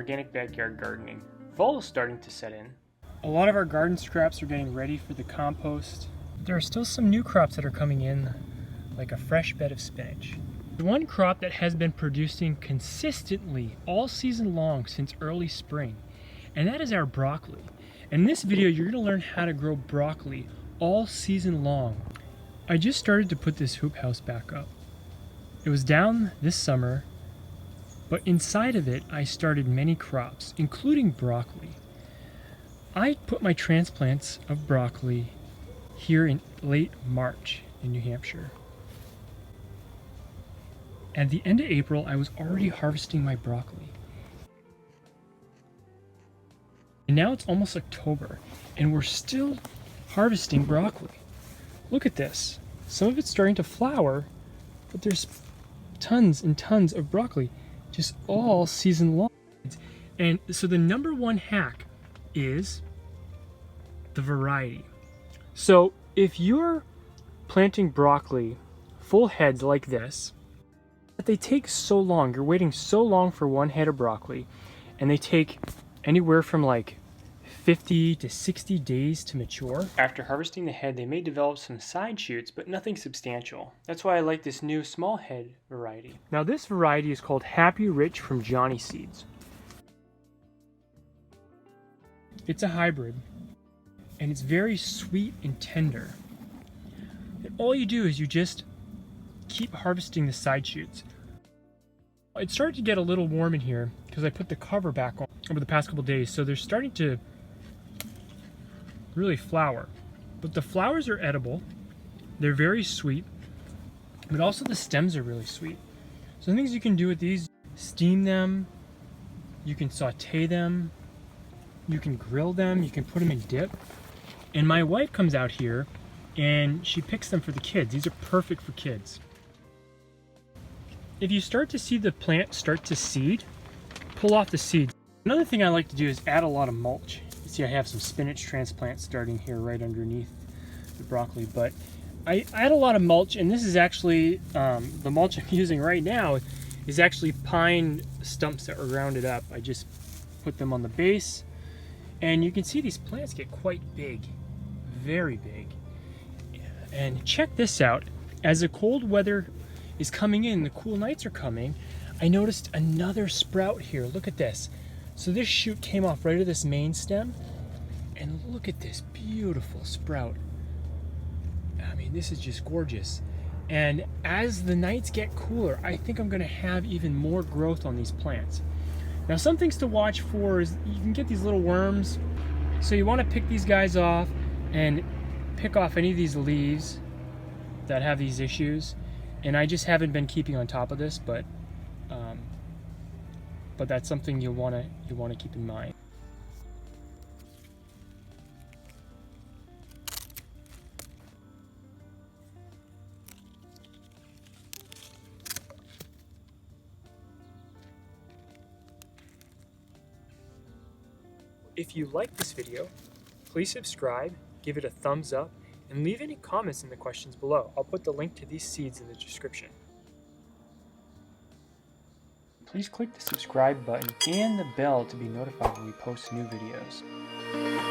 organic backyard gardening. Fall is starting to set in. A lot of our garden scraps are getting ready for the compost. There are still some new crops that are coming in, like a fresh bed of spinach. The one crop that has been producing consistently all season long since early spring, and that is our broccoli. In this video, you're going to learn how to grow broccoli all season long. I just started to put this hoop house back up. It was down this summer, but inside of it, I started many crops, including broccoli. I put my transplants of broccoli here in late March in New Hampshire. At the end of April, I was already harvesting my broccoli. And now it's almost October, and we're still harvesting broccoli. Look at this. Some of it's starting to flower, but there's tons and tons of broccoli just all season long. And so the number one hack is the variety. So if you're planting broccoli full heads like this, but they take so long, you're waiting so long for one head of broccoli, and they take anywhere from like 50 to 60 days to mature. After harvesting the head, they may develop some side shoots, but nothing substantial. That's why I like this new small head variety. Now this variety is called Happy Rich from Johnny Seeds. It's a hybrid, and it's very sweet and tender. And all you do is you just keep harvesting the side shoots. It started to get a little warm in here because I put the cover back on over the past couple days, so they're starting to really flower. But the flowers are edible. They're very sweet, but also the stems are really sweet. So things you can do with these: steam them, you can saute them, you can grill them, you can put them in dip. And my wife comes out here and she picks them for the kids. These are perfect for kids. If you start to see the plant start to seed, pull off the seeds. Another thing I like to do is add a lot of mulch. You see I have some spinach transplants starting here right underneath the broccoli, but I add a lot of mulch, and this is actually, the mulch I'm using right now is actually pine stumps that were grounded up. I just put them on the base, and you can see these plants get quite big, very big. And check this out, as the cold weather is coming in, the cool nights are coming, I noticed another sprout here. Look at this. So this shoot came off right of this main stem, and look at this beautiful sprout. I mean, this is just gorgeous. And as the nights get cooler, I think I'm gonna have even more growth on these plants. Now, some things to watch for is you can get these little worms. So you wanna pick these guys off and pick off any of these leaves that have these issues. And I just haven't been keeping on top of this, but that's something you wanna keep in mind. If you like this video, please subscribe, give it a thumbs up, and leave any comments in the questions below. I'll put the link to these seeds in the description. Please click the subscribe button and the bell to be notified when we post new videos.